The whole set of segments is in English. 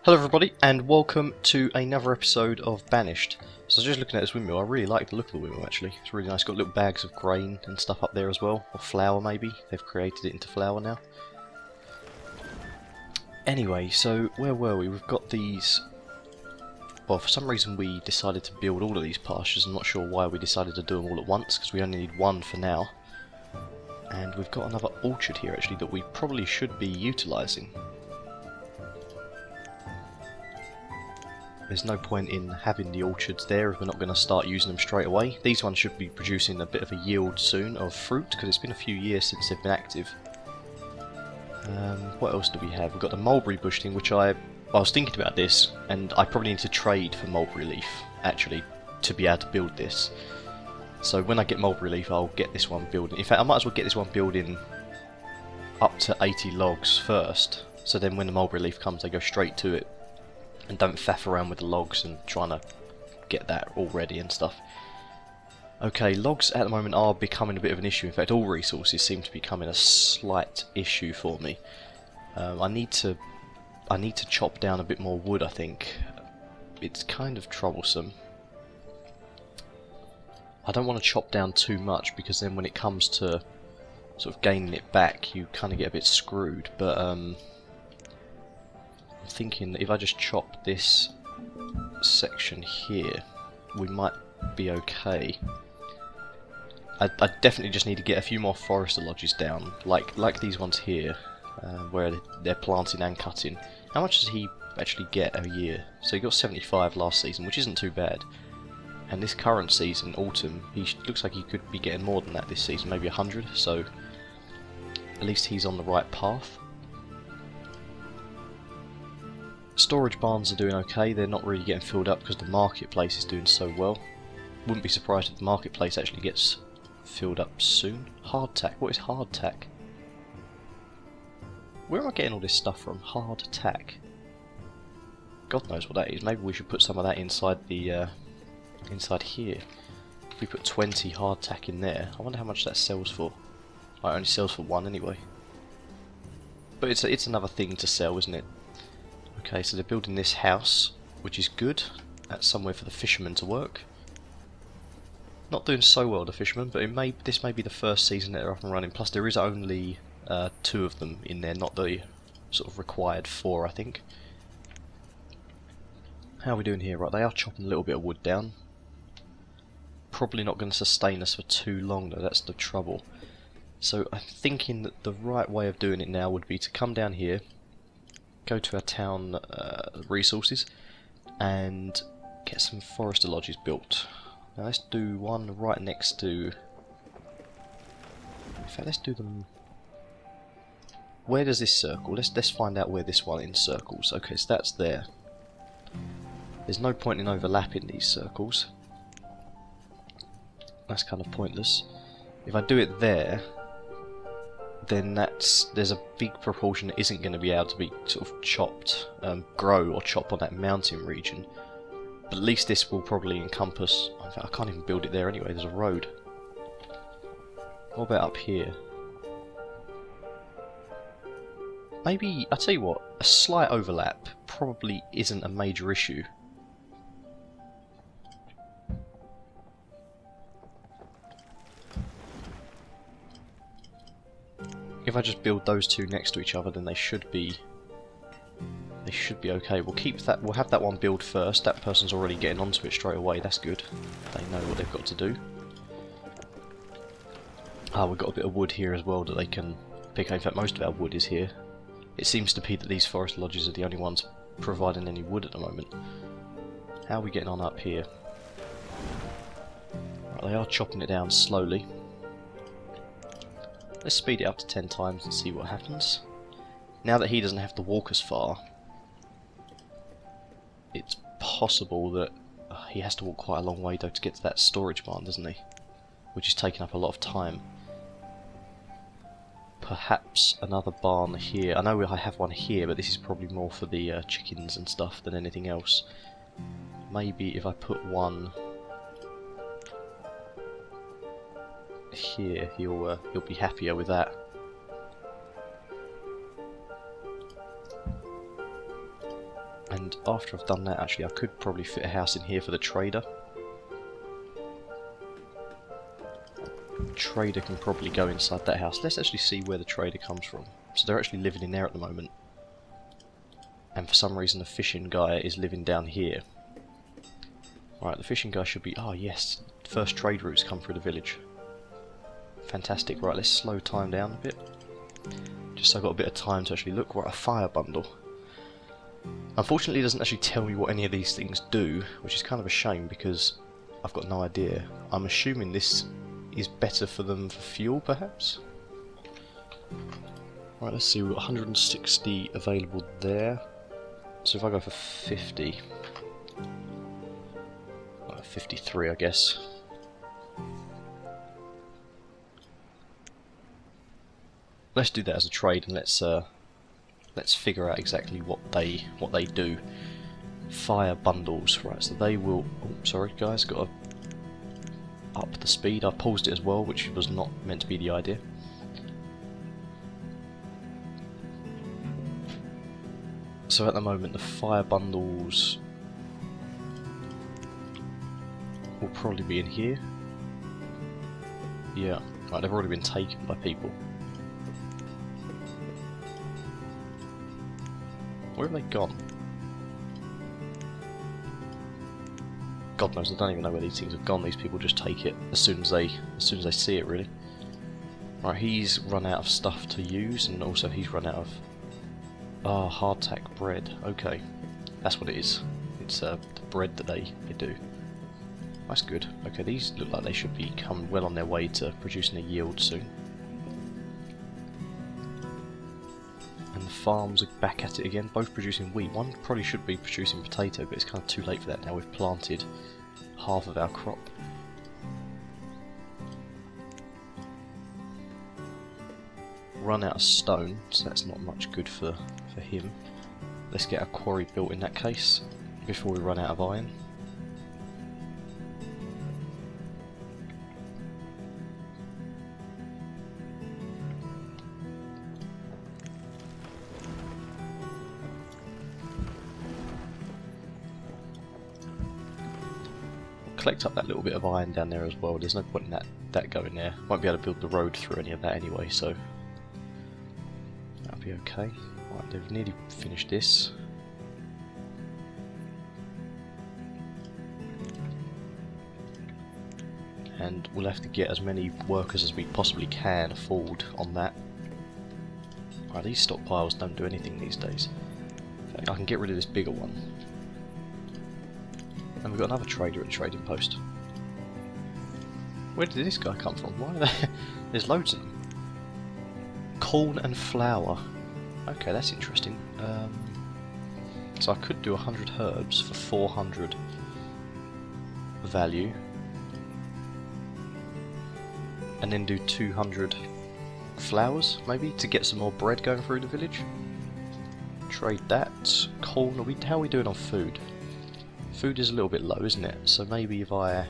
Hello everybody and welcome to another episode of Banished. So I was just looking at this windmill. I really like the look of the windmill actually. It's really nice. Got little bags of grain and stuff up there as well. Or flour maybe. They've created it into flour now. Anyway, so where were we? We've got these... Well, for some reason we decided to build all of these pastures. I'm not sure why we decided to do them all at once because we only need one for now. And we've got another orchard here actually that we probably should be utilising. There's no point in having the orchards there if we're not going to start using them straight away. These ones should be producing a bit of a yield soon of fruit because it's been a few years since they've been active. What else do we have? We've got the mulberry bush thing, which I was thinking about this, and I probably need to trade for mulberry leaf actually to be able to build this. So when I get mulberry leaf, I'll get this one building. In fact, I might as well get this one building up to 80 logs first, so then when the mulberry leaf comes, they go straight to it. And don't faff around with the logs and trying to get that all ready and stuff. Okay, logs at the moment are becoming a bit of an issue. In fact, all resources seem to be becoming a slight issue for me. I need to chop down a bit more wood, I think. It's kind of troublesome. I don't want to chop down too much because then when it comes to sort of gaining it back, you kind of get a bit screwed. But I'm thinking that if I just chop this section here, we might be okay. I definitely just need to get a few more forester lodges down, like these ones here, where they're planting and cutting. How much does he actually get a year? So he got 75 last season, which isn't too bad. And this current season, autumn, he looks like he could be getting more than that this season, maybe 100. So at least he's on the right path. Storage barns are doing okay. They're not really getting filled up because the marketplace is doing so well. Wouldn't be surprised if the marketplace actually gets filled up soon. Hardtack. What is hardtack? Where am I getting all this stuff from? Hardtack. God knows what that is. Maybe we should put some of that inside the inside here. If we put 20 hardtack in there, I wonder how much that sells for. Well, it only sells for 1 anyway. But it's another thing to sell, isn't it? Okay, so they're building this house, which is good. That's somewhere for the fishermen to work. Not doing so well, the fishermen, but this may be the first season that they're up and running. Plus, there is only 2 of them in there, not the sort of required 4, I think. How are we doing here? Right, they are chopping a little bit of wood down. Probably not going to sustain us for too long, though. That's the trouble. So I'm thinking that the right way of doing it now would be to come down here, go to our town resources and get some forester lodges built. Now let's do one right next to... In fact, let's do them... Where does this circle? Let's find out where this one encircles. Okay, so that's there. There's no point in overlapping these circles. That's kind of pointless. If I do it there, then there's a big proportion that isn't going to be able to be sort of chopped, grow or chop on that mountain region. But at least this will probably encompass... In fact, I can't even build it there anyway, there's a road. What about up here? Maybe, I'll tell you what, a slight overlap probably isn't a major issue. If I just build those 2 next to each other, then they should be okay. We'll keep that. We'll have that one build first. That person's already getting onto it straight away. That's good. They know what they've got to do. Ah, we've got a bit of wood here as well that they can pick up. In fact, most of our wood is here. It seems to be that these forest lodges are the only ones providing any wood at the moment. How are we getting on up here? Right, they are chopping it down slowly. Let's speed it up to 10 times and see what happens. Now that he doesn't have to walk as far, it's possible that he has to walk quite a long way though to get to that storage barn, doesn't he? Which is taking up a lot of time. Perhaps another barn here. I know I have one here, but this is probably more for the chickens and stuff than anything else. Maybe if I put one here, he'll be happier with that. And after I've done that, actually I could probably fit a house in here for the trader. Trader can probably go inside that house. Let's actually see where the trader comes from. So they're actually living in there at the moment. And for some reason the fishing guy is living down here. Right, the fishing guy should be... oh yes, first trade routes come through the village. Fantastic. Right, let's slow time down a bit. Just so I've got a bit of time to actually look. Right, a fire bundle. Unfortunately it doesn't actually tell me what any of these things do, which is kind of a shame because I've got no idea. I'm assuming this is better for them for fuel, perhaps? Right, let's see, we've got 160 available there. So if I go for 50... 53, I guess. Let's do that as a trade, and let's figure out exactly what they do. Fire bundles, right? So they will. Oh, sorry, guys, got to up the speed. I paused it as well, which was not meant to be the idea. So at the moment, the fire bundles will probably be in here. Yeah, right, they've already been taken by people. Where have they gone? God knows, I don't even know where these things have gone. These people just take it as soon as they see it, really. Right, he's run out of stuff to use, and also he's run out of hardtack bread. Okay, that's what it is. It's the bread that they do. That's good. Okay, these look like they should be coming well on their way to producing a yield soon. And the farms are back at it again, both producing wheat. One probably should be producing potato, but it's kind of too late for that now. We've planted half of our crop. Run out of stone, so that's not much good for him. Let's get a quarry built in that case before we run out of iron. Collect up that little bit of iron down there as well. There's no point in that going there. Won't be able to build the road through any of that anyway, so that'll be okay. Right, they've nearly finished this. And we'll have to get as many workers as we possibly can afford on that. Right, these stockpiles don't do anything these days. In fact, I can get rid of this bigger one. And we've got another trader at the trading post. Where did this guy come from? Why are there? There's loads of them. Corn and flour. Okay, that's interesting. So I could do 100 herbs for 400 value. And then do 200 flowers, maybe, to get some more bread going through the village. Trade that. Corn, how are we doing on food? Food is a little bit low, isn't it? So maybe if I...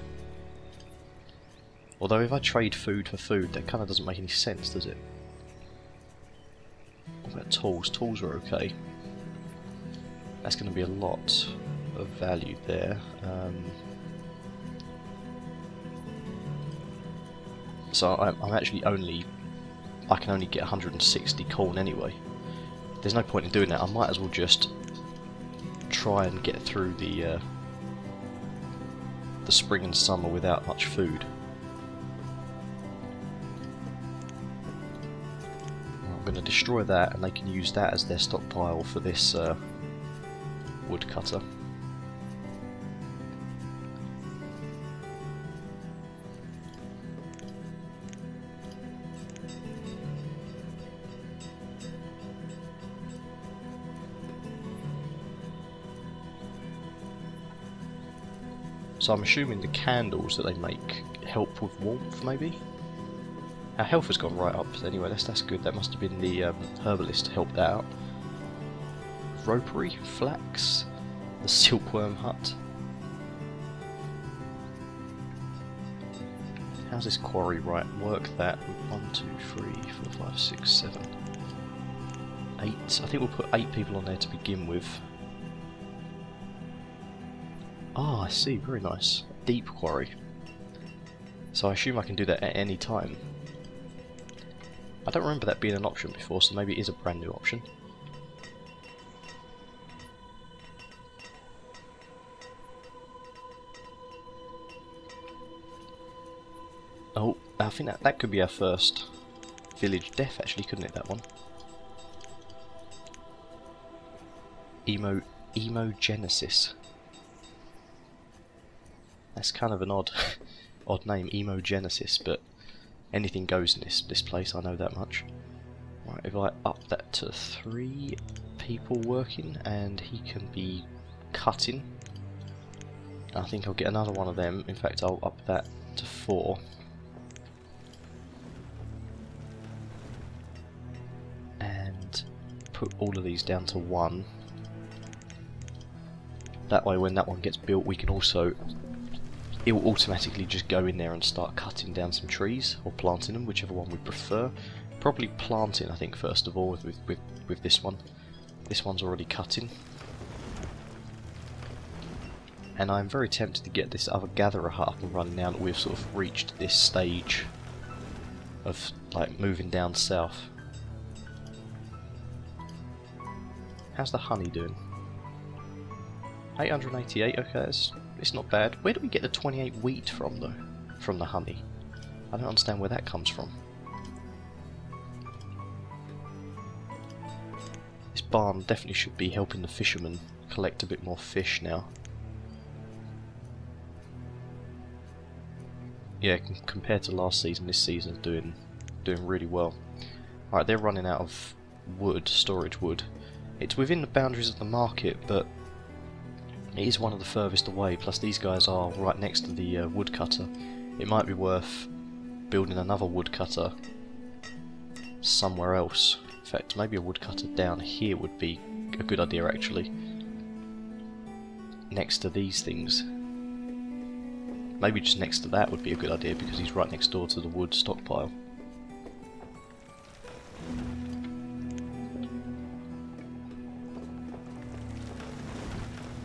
although if I trade food for food, that kind of doesn't make any sense, does it? What about tools? Tools are okay. That's going to be a lot of value there. So I'm actually only... I can only get 160 corn anyway. There's no point in doing that. I might as well just try and get through the spring and summer without much food. I'm going to destroy that, and they can use that as their stockpile for this woodcutter. So I'm assuming the candles that they make help with warmth, maybe? Our health has gone right up, anyway, that's good. That must have been the herbalist to help that out. Ropery, flax, the silkworm hut. How's this quarry right? Work that with 1, 2, 3, 4, 5, 6, 7, 8. I think we'll put 8 people on there to begin with. Ah, I see, very nice. Deep quarry. So I assume I can do that at any time. I don't remember that being an option before, so maybe it is a brand new option. Oh, I think that could be our first village death actually, couldn't it, that one? Emogenesis. That's kind of an odd name, Emogenesis, but anything goes in this place, I know that much. Right, if I up that to 3 people working and he can be cutting, I think I'll get another one of them. In fact, I'll up that to 4. And put all of these down to 1. That way when that one gets built we can also, it will automatically just go in there and start cutting down some trees, or planting them, whichever one we prefer. Probably planting, I think, first of all with this one. This one's already cutting. And I'm very tempted to get this other gatherer hut up and running now that we've sort of reached this stage of like moving down south. How's the honey doing? 888, okay, it's not bad. Where do we get the 28 wheat from though? From the honey? I don't understand where that comes from. This barn definitely should be helping the fishermen collect a bit more fish now. Yeah, compared to last season, this season is doing really well. Alright, they're running out of wood, storage wood. It's within the boundaries of the market, but it is one of the furthest away, plus these guys are right next to the woodcutter. It might be worth building another woodcutter somewhere else. In fact, maybe a woodcutter down here would be a good idea actually. Next to these things. Maybe just next to that would be a good idea because he's right next door to the wood stockpile.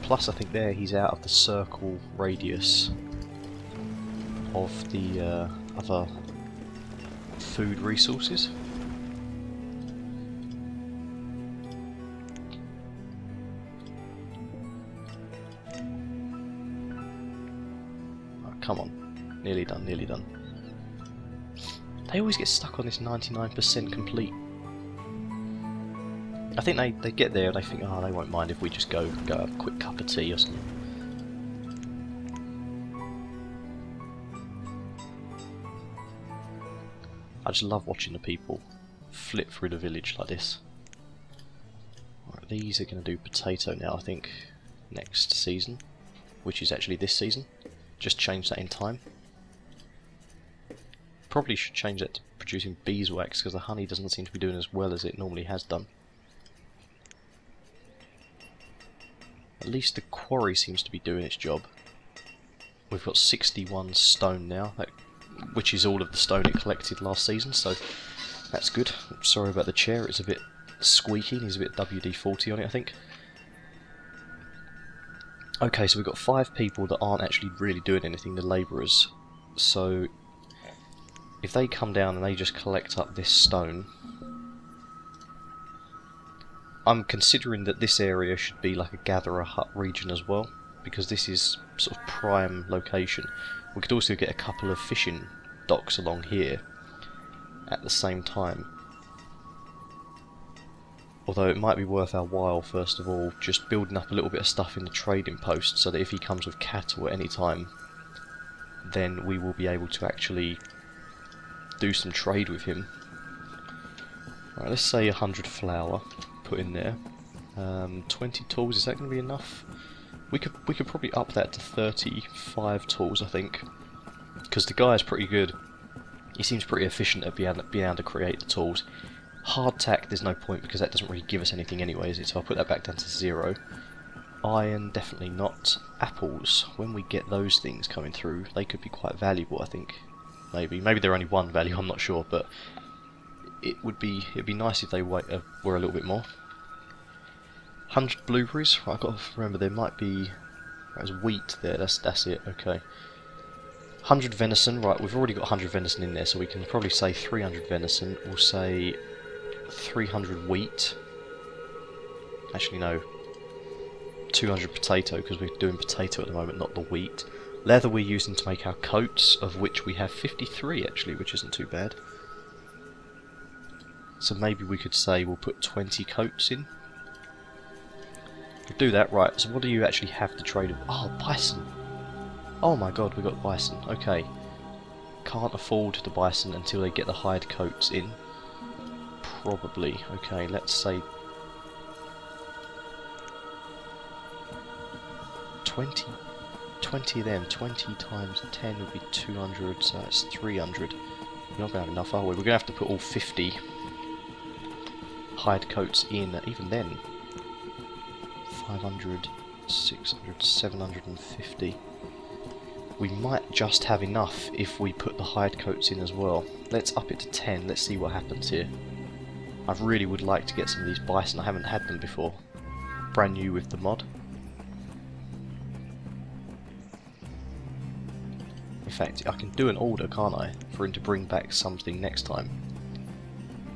Plus I think there he's out of the circle radius of the other food resources. Oh, come on, nearly done, nearly done. They always get stuck on this 99% complete. I think they get there and they think, oh, they won't mind if we just go have a quick cup of tea or something. I just love watching the people flip through the village like this. Right, these are going to do potato now, I think, next season, which is actually this season. Just change that in time. Probably should change that to producing beeswax because the honey doesn't seem to be doing as well as it normally has done. At least the quarry seems to be doing its job. We've got 61 stone now, which is all of the stone it collected last season, so that's good. Sorry about the chair, it's a bit squeaky, needs a bit WD-40 on it, I think. Okay, so we've got 5 people that aren't actually really doing anything, the labourers. So if they come down and they just collect up this stone, I'm considering that this area should be like a gatherer hut region as well, because this is sort of prime location. We could also get a couple of fishing docks along here at the same time. Although it might be worth our while, first of all, just building up a little bit of stuff in the trading post, so that if he comes with cattle at any time, then we will be able to actually do some trade with him. Right, let's say 100 flour. Put in there. 20 tools, is that going to be enough? We could probably up that to 35 tools, I think, because the guy is pretty good. He seems pretty efficient at being able to create the tools. Hardtack, there's no point because that doesn't really give us anything anyway, is it? So I'll put that back down to 0. Iron, definitely not. Apples, when we get those things coming through, they could be quite valuable, I think. Maybe they're only 1 value, I'm not sure, but it'd be nice if they were a little bit more. 100 blueberries. Right, I've got to remember there might be There's wheat there, that's it, okay. 100 venison, right, we've already got 100 venison in there, so we can probably say 300 venison. We'll say 300 wheat. Actually, no. 200 potato, because we're doing potato at the moment, not the wheat. Leather we're using to make our coats, of which we have 53 actually, which isn't too bad. So maybe we could say we'll put 20 coats in. We'll do that, right, so what do you actually have to trade with? Oh, bison! Oh my god, we got bison, okay. Can't afford the bison until they get the hide coats in. Probably, okay, let's say 20 of them, 20 times 10 would be 200, so that's 300. We're not going to have enough, are we? We're going to have to put all 50 hide coats in, even then. 500, 600, 750. We might just have enough if we put the hide coats in as well. Let's up it to 10, let's see what happens here. I really would like to get some of these bison, I haven't had them before. Brand new with the mod. In fact, I can do an order, can't I, for him to bring back something next time.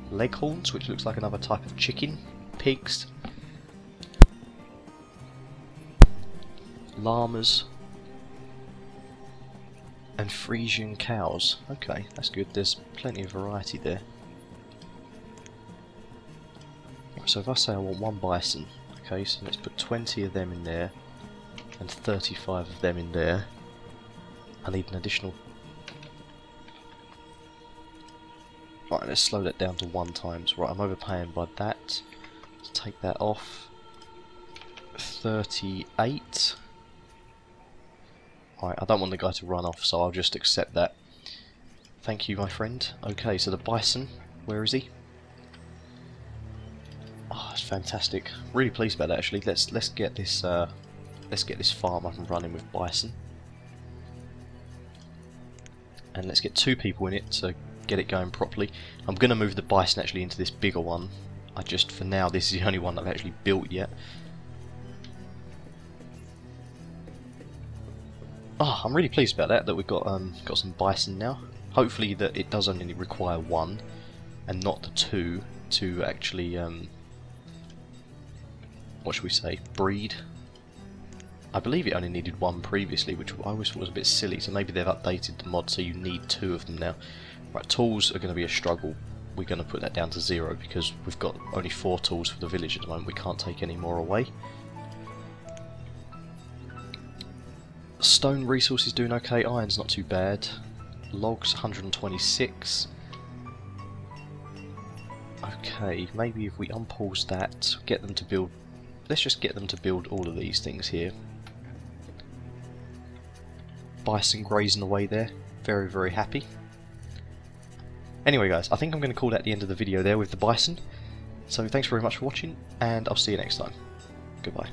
Leghorns, which looks like another type of chicken. Pigs. Llamas. And Frisian cows. Okay, that's good. There's plenty of variety there. So if I say I want one bison, okay, so let's put 20 of them in there, and 35 of them in there. I need an additional... Right, let's slow that down to 1 times. Right, I'm overpaying by that. Let's take that off. 38. Right, I don't want the guy to run off, so I'll just accept that. Thank you, my friend. Okay, so the bison, where is he? Oh, it's fantastic. Really pleased about that, actually. Let's get this farm up and running with bison. And let's get 2 people in it to get it going properly. I'm going to move the bison actually into this bigger one. For now, this is the only one I've actually built yet. Oh, I'm really pleased about that we've got some bison now. Hopefully that it does only require 1 and not the 2 to actually, what should we say, breed. I believe it only needed 1 previously, which I always thought was a bit silly, so maybe they've updated the mod so you need 2 of them now. Right, tools are going to be a struggle. We're going to put that down to 0 because we've got only 4 tools for the village at the moment. We can't take any more away. Stone resources doing okay, iron's not too bad. Logs 126. Okay, maybe if we unpause that, get them to build... Let's just get them to build all of these things here. Bison grazing away there, very very happy. Anyway guys, I think I'm going to call that the end of the video there with the bison. So thanks very much for watching, and I'll see you next time. Goodbye.